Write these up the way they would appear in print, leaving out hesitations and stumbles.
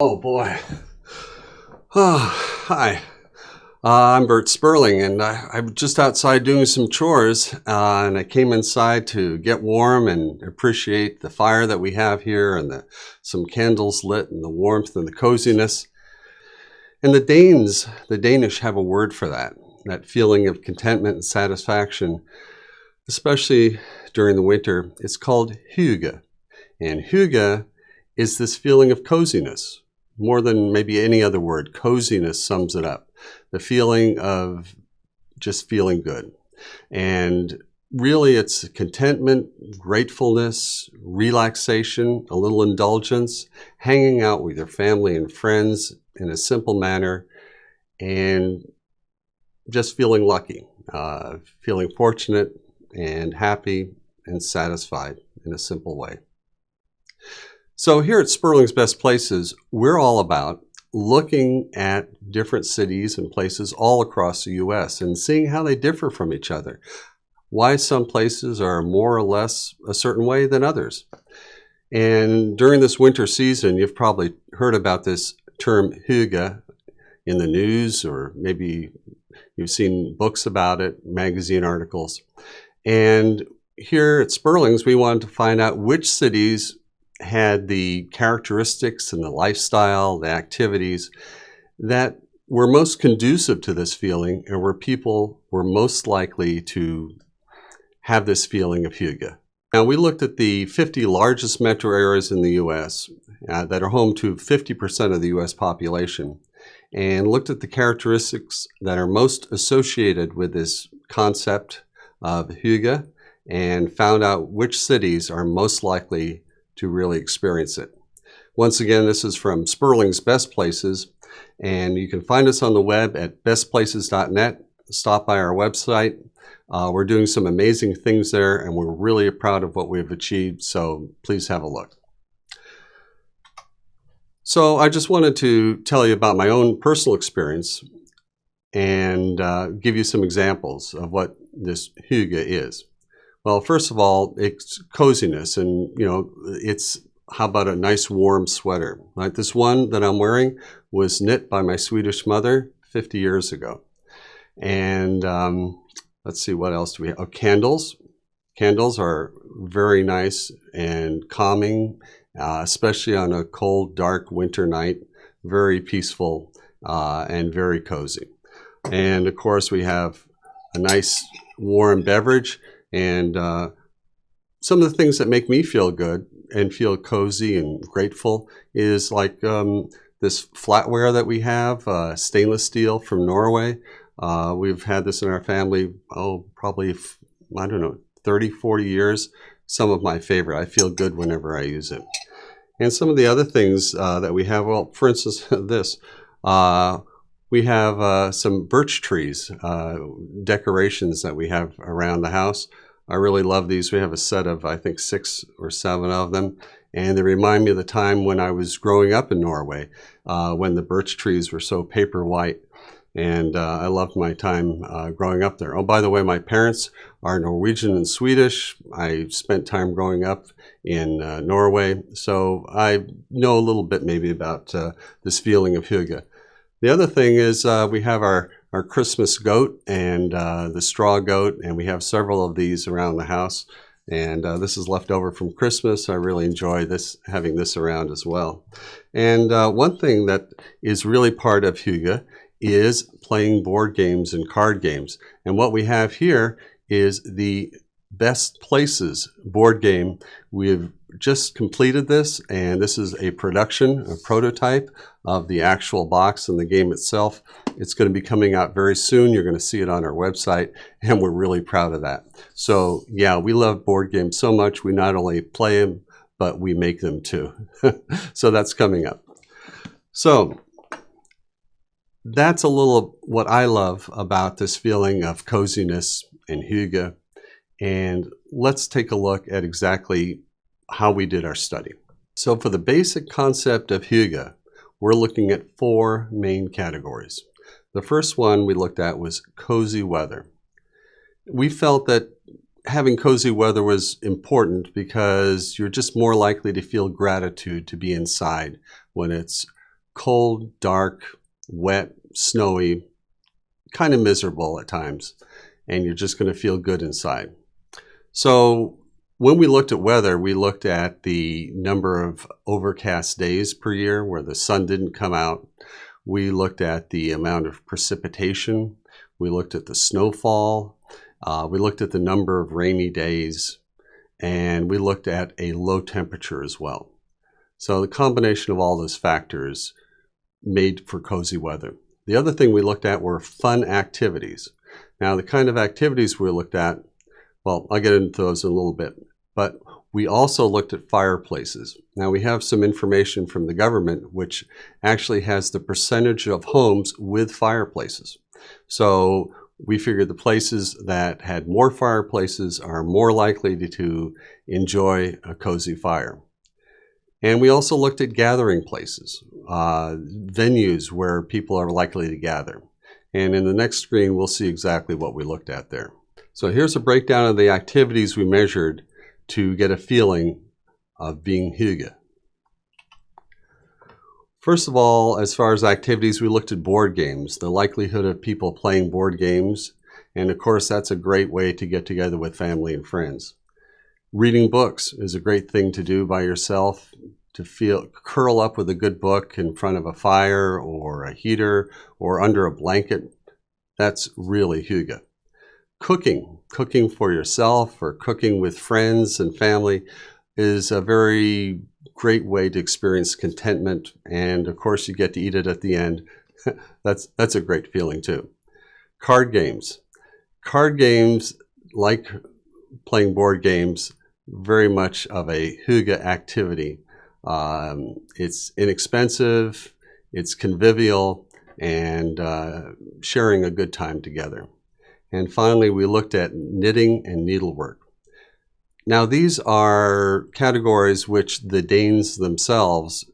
Oh boy. Oh, hi. I'm Bert Sperling, and I'm just outside doing some chores, and I came inside to get warm and appreciate the fire that we have here, and some candles lit, and the warmth and the coziness. And the Danish have a word for that feeling of contentment and satisfaction, especially during the winter. It's called hygge, and hygge is this feeling of coziness. More than maybe any other word, coziness sums it up. The feeling of just feeling good. And really it's contentment, gratefulness, relaxation, a little indulgence, hanging out with your family and friends in a simple manner, and just feeling lucky, feeling fortunate and happy and satisfied in a simple way. So here at Sperling's Best Places, we're all about looking at different cities and places all across the U.S. and seeing how they differ from each other. Why some places are more or less a certain way than others. And during this winter season, you've probably heard about this term hygge in the news, or maybe you've seen books about it, magazine articles. And here at Sperling's, we wanted to find out which cities had the characteristics and the lifestyle, the activities that were most conducive to this feeling, and where people were most likely to have this feeling of hygge. Now, we looked at the 50 largest metro areas in the U.S. That are home to 50% of the U.S. population, and looked at the characteristics that are most associated with this concept of hygge, and found out which cities are most likely to really experience it. Once again, this is from Sperling's Best Places, and you can find us on the web at bestplaces.net. Stop by our website. We're doing some amazing things there, and we're really proud of what we've achieved, so please have a look. So I just wanted to tell you about my own personal experience and give you some examples of what this hygge is. Well, first of all, it's coziness, and it's, how about a nice warm sweater? Like this one that I'm wearing was knit by my Swedish mother 50 years ago. And let's see, what else do we have? Oh, candles. Candles are very nice and calming, especially on a cold, dark winter night. Very peaceful and very cozy. And of course, we have a nice warm beverage. And some of the things that make me feel good and feel cozy and grateful is like this flatware that we have, stainless steel from Norway. We've had this in our family, probably, 30, 40 years. Some of my favorite. I feel good whenever I use it. And some of the other things that we have, well, for instance, this. We have some birch trees, decorations that we have around the house. I really love these. We have a set of, I think, 6 or 7 of them. And they remind me of the time when I was growing up in Norway, when the birch trees were so paper white. And I loved my time growing up there. Oh, by the way, my parents are Norwegian and Swedish. I spent time growing up in Norway. So I know a little bit maybe about this feeling of hygge. The other thing is we have our Christmas goat and the straw goat, and we have several of these around the house. And this is left over from Christmas. I really enjoy having this around as well. And one thing that is really part of hygge is playing board games and card games. And what we have here is the Best Places board game. We've just completed this, and this is a prototype of the actual box and the game itself. It's going to be coming out very soon. You're going to see it on our website, and we're really proud of that. So yeah, we love board games so much. We not only play them, but we make them too. So that's coming up. So that's a little what I love about this feeling of coziness and hygge. And let's take a look at exactly how we did our study. So for the basic concept of hygge, we're looking at 4 main categories. The first one we looked at was cozy weather. We felt that having cozy weather was important because you're just more likely to feel gratitude to be inside when it's cold, dark, wet, snowy, kind of miserable at times, and you're just going to feel good inside. So when we looked at weather, we looked at the number of overcast days per year where the sun didn't come out. We looked at the amount of precipitation. We looked at the snowfall. We looked at the number of rainy days, and we looked at a low temperature as well. So the combination of all those factors made for cozy weather. The other thing we looked at were fun activities. Now, the kind of activities we looked at, well, I'll get into those in a little bit, but we also looked at fireplaces. Now, we have some information from the government which actually has the percentage of homes with fireplaces. So we figured the places that had more fireplaces are more likely to enjoy a cozy fire. And we also looked at gathering places, venues where people are likely to gather. And in the next screen, we'll see exactly what we looked at there. So here's a breakdown of the activities we measured to get a feeling of being Hygge. First of all, as far as activities, we looked at board games, the likelihood of people playing board games. And of course, that's a great way to get together with family and friends. Reading books is a great thing to do by yourself, to curl up with a good book in front of a fire or a heater or under a blanket. That's really Hygge. Cooking for yourself or cooking with friends and family is a very great way to experience contentment. And of course, you get to eat it at the end. That's a great feeling too. Card games, like playing board games, very much of a Hygge activity. It's inexpensive, it's convivial, and sharing a good time together. And finally, we looked at knitting and needlework. Now, these are categories which the Danes themselves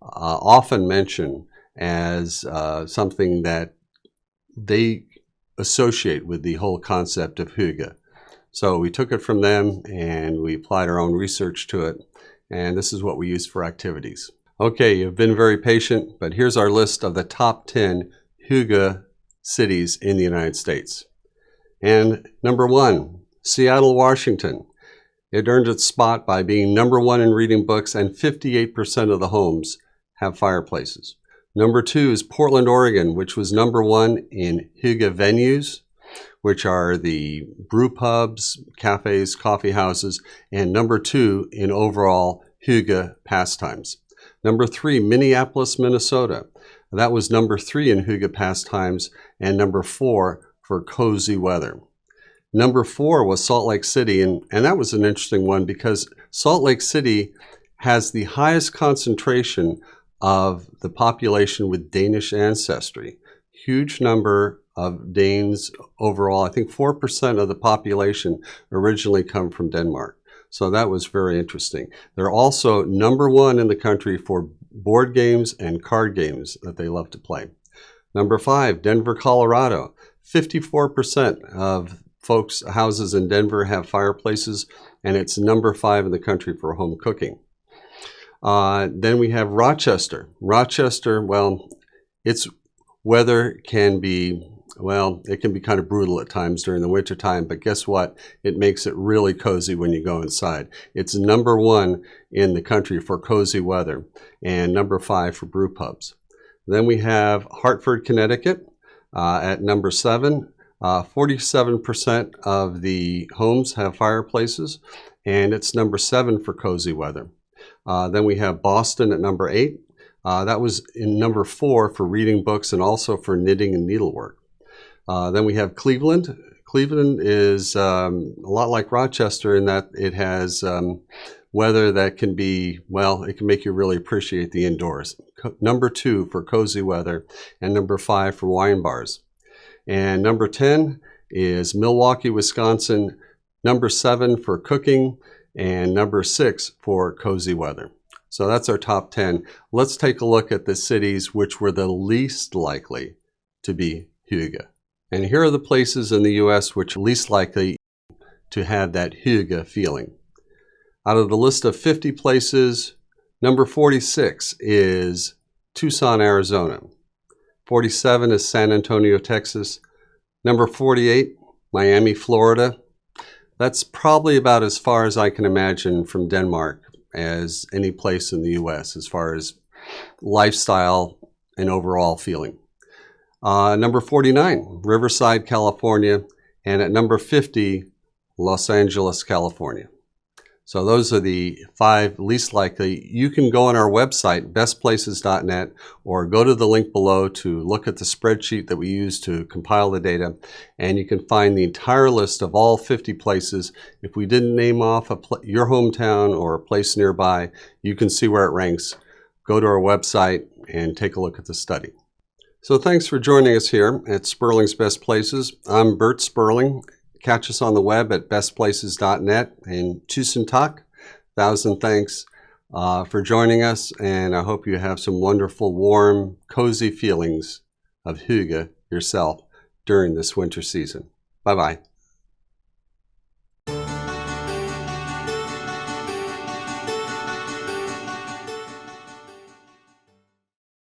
often mention as something that they associate with the whole concept of Hygge. So we took it from them and we applied our own research to it, and this is what we use for activities. Okay, you've been very patient, but here's our list of the top 10 Hygge cities in the United States. And number 1, Seattle, Washington. It earned its spot by being number 1 in reading books, and 58% of the homes have fireplaces. Number 2 is Portland, Oregon, which was number 1 in Hygge Venues, which are the brew pubs, cafes, coffee houses, and number 2 in overall Hygge Pastimes. Number 3, Minneapolis, Minnesota. That was number 3 in Hygge Pastimes and number 4 for cozy weather. Number 4 was Salt Lake City, and that was an interesting one because Salt Lake City has the highest concentration of the population with Danish ancestry. Huge number of Danes overall. I think 4% of the population originally come from Denmark. So that was very interesting. They're also number 1 in the country for board games and card games that they love to play. Number 5, Denver, Colorado. 54% of folks' houses in Denver have fireplaces, and it's number 5 in the country for home cooking. Then we have Rochester. Rochester, well, its weather can be, well, it can be kind of brutal at times during the winter time, but guess what? It makes it really cozy when you go inside. It's number 1 in the country for cozy weather and number 5 for brew pubs. Then we have Hartford, Connecticut at number 7. 47% of the homes have fireplaces, and it's number 7 for cozy weather. Then we have Boston at number 8. That was in number 4 for reading books and also for knitting and needlework. Then we have Cleveland. Cleveland is a lot like Rochester in that it has weather that can be, well, it can make you really appreciate the indoors. Number 2 for cozy weather and number 5 for wine bars. And number 10 is Milwaukee, Wisconsin. Number 7 for cooking and number 6 for cozy weather. So that's our top 10. Let's take a look at the cities which were the least likely to be Hygge. And here are the places in the U.S. which are least likely to have that Hygge feeling. Out of the list of 50 places, number 46 is Tucson, Arizona. 47 is San Antonio, Texas. Number 48, Miami, Florida. That's probably about as far as I can imagine from Denmark as any place in the U.S. as far as lifestyle and overall feeling. Number 49, Riverside, California. And at number 50, Los Angeles, California. So those are the 5 least likely. You can go on our website, bestplaces.net, or go to the link below to look at the spreadsheet that we use to compile the data, and you can find the entire list of all 50 places. If we didn't name off your hometown or a place nearby, you can see where it ranks. Go to our website and take a look at the study. So thanks for joining us here at Sperling's Best Places. I'm Bert Sperling. Catch us on the web at bestplaces.net. And tusen tak, 1,000 thanks for joining us. And I hope you have some wonderful, warm, cozy feelings of hygge yourself during this winter season. Bye-bye.